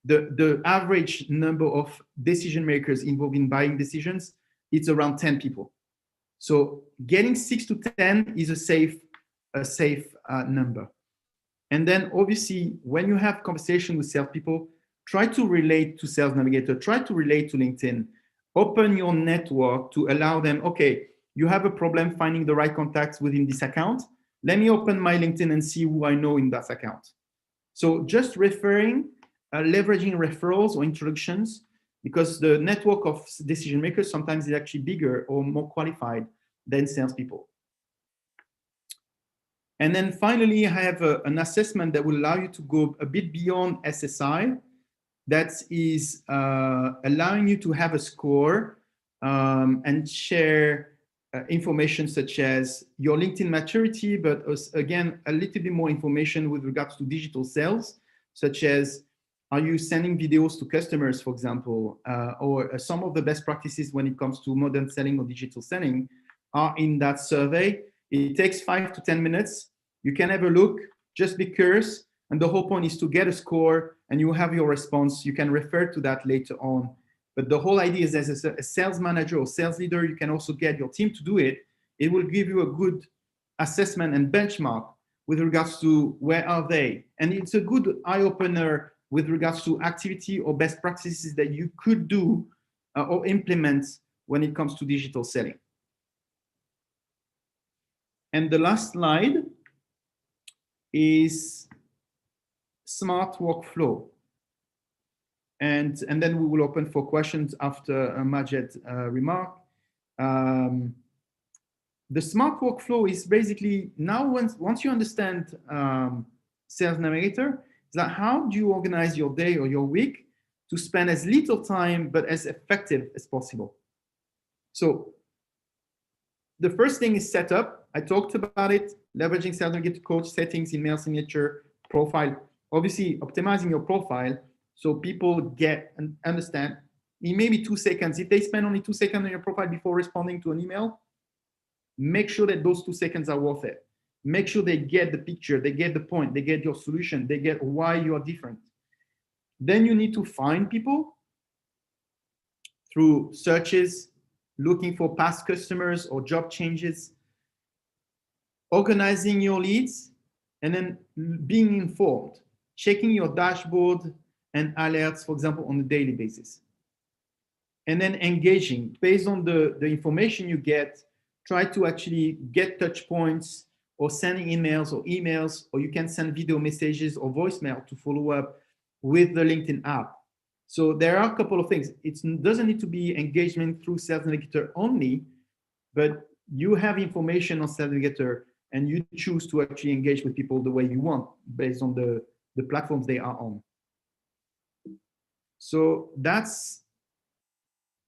the average number of decision makers involved in buying decisions, it's around 10 people. So getting 6 to 10 is a safe number. And then obviously, when you have conversation with salespeople, try to relate to Sales Navigator, try to relate to LinkedIn, open your network to allow them, okay, you have a problem finding the right contacts within this account. Let me open my LinkedIn and see who I know in that account. So just referring, leveraging referrals or introductions, because the network of decision makers sometimes is actually bigger or more qualified than salespeople. And then finally, I have an assessment that will allow you to go a bit beyond SSI. That is allowing you to have a score and share information such as your LinkedIn maturity, but again, a little bit more information with regards to digital sales, such as are you sending videos to customers, for example, or some of the best practices when it comes to modern selling or digital selling are in that survey. It takes 5 to 10 minutes. You can have a look, just be curious. And the whole point is to get a score and you have your response. You can refer to that later on. But the whole idea is as a sales manager or sales leader, you can also get your team to do it. It will give you a good assessment and benchmark with regards to where are they. And it's a good eye-opener with regards to activity or best practices that you could do or implement when it comes to digital selling. And the last slide is smart workflow. And then we will open for questions after Majid's remark. the smart workflow is basically now once you understand Sales Navigator, is that how do you organize your day or your week to spend as little time but as effective as possible. So the first thing is setup. I talked about it, leveraging Sales Navigator coach settings, email signature, profile. Obviously, optimizing your profile so people get and understand in maybe 2 seconds. If they spend only 2 seconds on your profile before responding to an email, make sure that those 2 seconds are worth it. Make sure they get the picture, they get the point, they get your solution, they get why you are different. Then you need to find people through searches, looking for past customers or job changes, organizing your leads, and then being informed, checking your dashboard and alerts, for example, on a daily basis. And then engaging based on the information you get, try to actually get touch points or sending emails, or you can send video messages or voicemail to follow up with the LinkedIn app. So there are a couple of things. It doesn't need to be engagement through Sales Navigator only, but you have information on Sales Navigator and you choose to actually engage with people the way you want based on the platforms they are on. So that's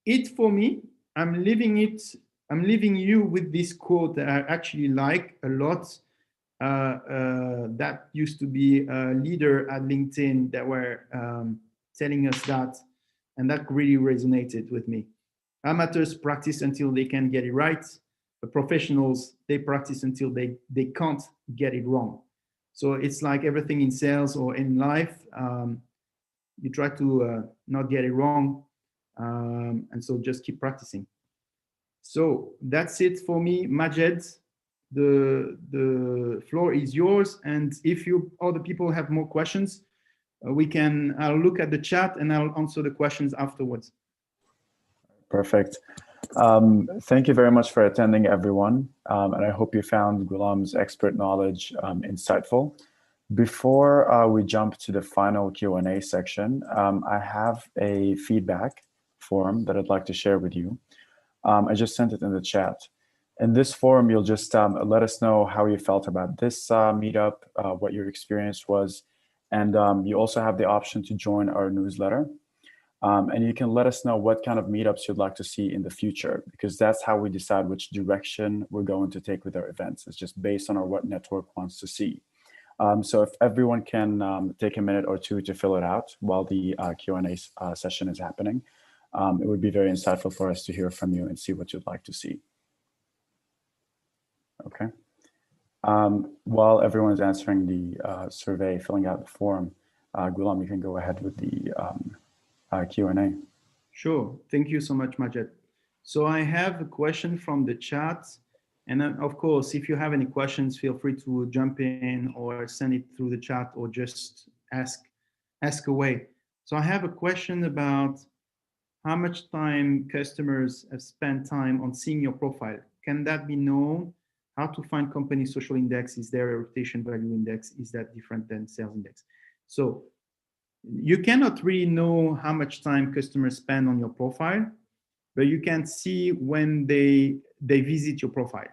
it for me. I'm leaving you with this quote that I actually like a lot. That used to be a leader at LinkedIn that were telling us that, and that really resonated with me. Amateurs practice until they can get it right. The professionals, they practice until they can't get it wrong. So it's like everything in sales or in life, you try to not get it wrong, and so just keep practicing. So that's it for me, Majed. The floor is yours, and if you other people have more questions, I'll look at the chat and I'll answer the questions afterwards. Perfect. Thank you very much for attending, everyone. And I hope you found Ghulam's expert knowledge insightful. Before we jump to the final Q&A section, I have a feedback form that I'd like to share with you. I just sent it in the chat. In this forum, you'll just let us know how you felt about this meetup, what your experience was, and you also have the option to join our newsletter. And you can let us know what kind of meetups you'd like to see in the future, because that's how we decide which direction we're going to take with our events. It's just based on what network wants to see. So if everyone can take a minute or two to fill it out while the Q&A session is happening, it would be very insightful for us to hear from you and see what you'd like to see. Okay. While everyone's answering the survey, filling out the form, Ghulam, you can go ahead with the Q&A. Sure. Thank you so much, Majed. So I have a question from the chat. And then, of course, if you have any questions, feel free to jump in or send it through the chat or just ask away. So I have a question about how much time customers have spent time on seeing your profile. Can that be known? How to find company social index? Is there a reputation value index? Is that different than sales index? So you cannot really know how much time customers spend on your profile, but you can see when they visit your profile.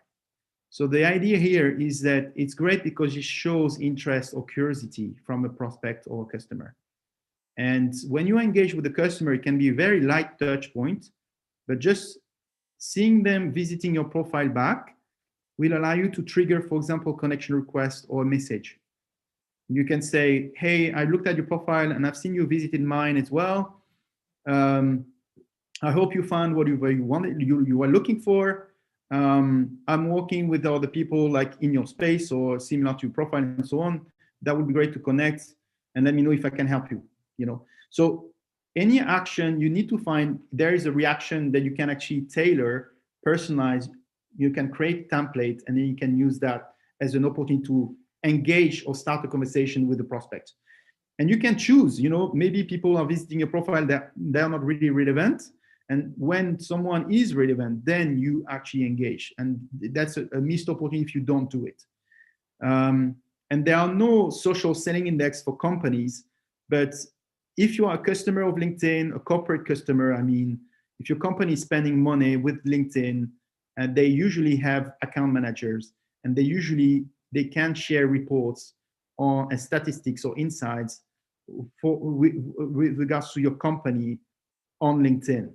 So the idea here is that it's great because it shows interest or curiosity from a prospect or a customer. And when you engage with the customer, it can be a very light touch point, but just seeing them visiting your profile back will allow you to trigger, for example, connection request or a message. You can say, hey, I looked at your profile and I've seen you visited mine as well. I hope you found what you wanted, you were looking for. I'm working with other people like in your space or similar to your profile and so on. That would be great to connect and let me know if I can help you. So any action you need to find, there is a reaction that you can actually tailor, personalize. You can create a template and then you can use that as an opportunity to engage or start a conversation with the prospect. And you can choose, maybe people are visiting your profile that they're not really relevant. And when someone is relevant, then you actually engage. And that's a missed opportunity if you don't do it. And there are no social selling index for companies, but if you are a customer of LinkedIn, a corporate customer, if your company is spending money with LinkedIn, and they usually have account managers, and they can share reports on statistics or insights with regards to your company on LinkedIn.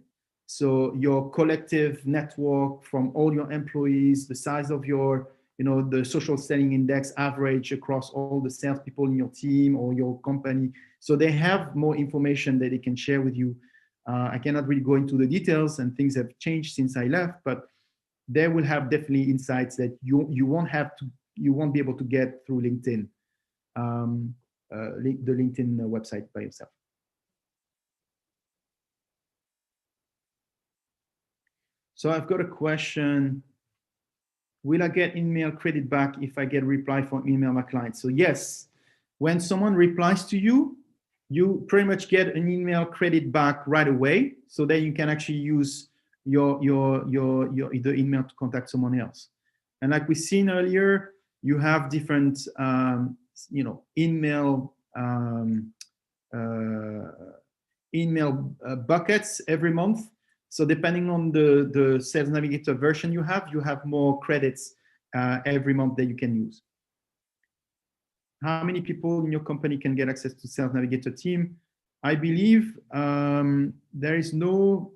So your collective network from all your employees, the size of your, the social selling index average across all the salespeople in your team or your company. So they have more information that they can share with you. I cannot really go into the details, and things have changed since I left, but they will have definitely insights that you won't be able to get through LinkedIn, the LinkedIn website by yourself. So I've got a question. Will I get email credit back if I get a reply from email my client? So yes, when someone replies to you, you pretty much get an email credit back right away. So then you can actually use your email to contact someone else. And like we've seen earlier, you have different email buckets every month. So depending on the Sales Navigator version you have more credits every month that you can use. How many people in your company can get access to Sales Navigator team? I believe there is no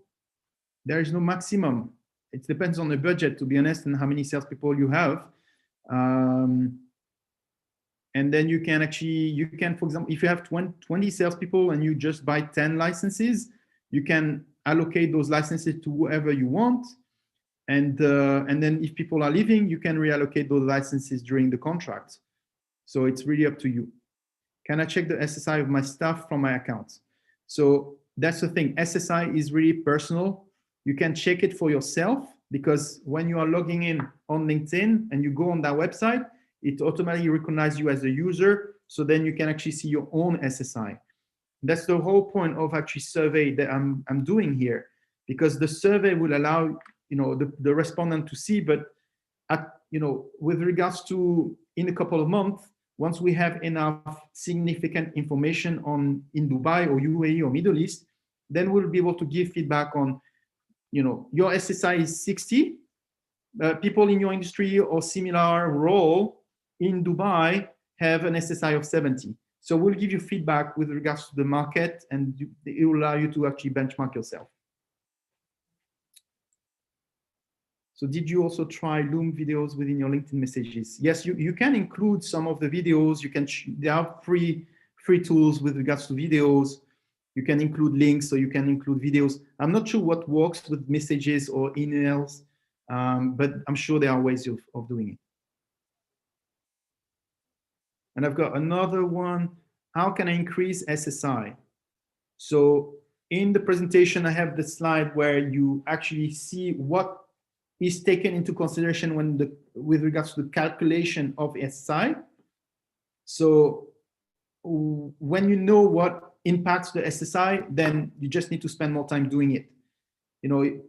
maximum. It depends on the budget, to be honest, and how many salespeople you have. And then you can, for example, if you have 20 salespeople and you just buy 10 licenses, you can allocate those licenses to whoever you want. And then if people are leaving, you can reallocate those licenses during the contract. So it's really up to you. Can I check the SSI of my staff from my accounts? So that's the thing. SSI is really personal. You can check it for yourself, because when you are logging in on LinkedIn and you go on that website, it automatically recognizes you as a user. So then you can actually see your own SSI. That's the whole point of actually survey that I'm doing here, because the survey will allow the respondent to see. But with regards to in a couple of months, once we have enough significant information in Dubai or UAE or Middle East, then we'll be able to give feedback on, your SSI is 60. People in your industry or similar role in Dubai have an SSI of 70. So we'll give you feedback with regards to the market, and it will allow you to actually benchmark yourself. So did you also try Loom videos within your LinkedIn messages? Yes, you can include some of the videos. There are free tools with regards to videos. You can include links, so you can include videos. I'm not sure what works with messages or emails, but I'm sure there are ways of doing it. And I've got another one. How can I increase SSI? So in the presentation, I have the slide where you actually see what is taken into consideration with regards to the calculation of SSI. So when you know what impacts the SSI, then you just need to spend more time doing it.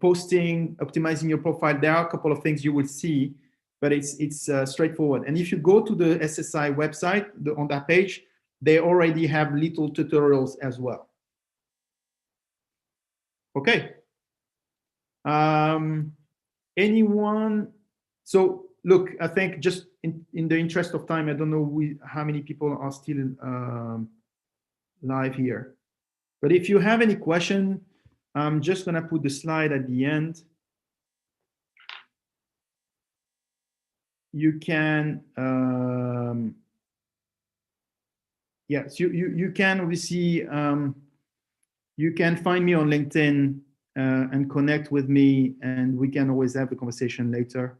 Posting, optimizing your profile. There are a couple of things you will see, but it's straightforward. And if you go to the SSI website, on that page, they already have little tutorials as well. Okay. Anyone? So look, I think just in the interest of time, I don't know how many people are still live here. But if you have any question, I'm just gonna put the slide at the end. You can, yes, you can obviously, you can find me on LinkedIn and connect with me, and we can always have the conversation later.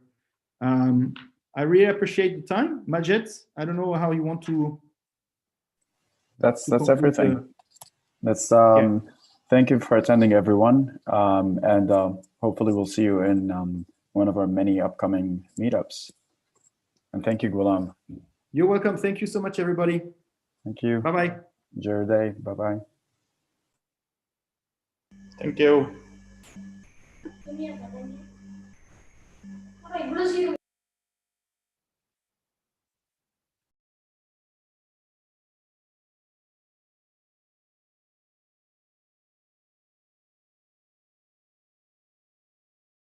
I really appreciate the time. Majed, I don't know how you want to. That's everything. Thank you for attending, everyone. And hopefully we'll see you in one of our many upcoming meetups. And thank you, Ghulam. You're welcome. Thank you so much, everybody. Thank you. Bye-bye. Enjoy your day. Bye-bye. Thank you.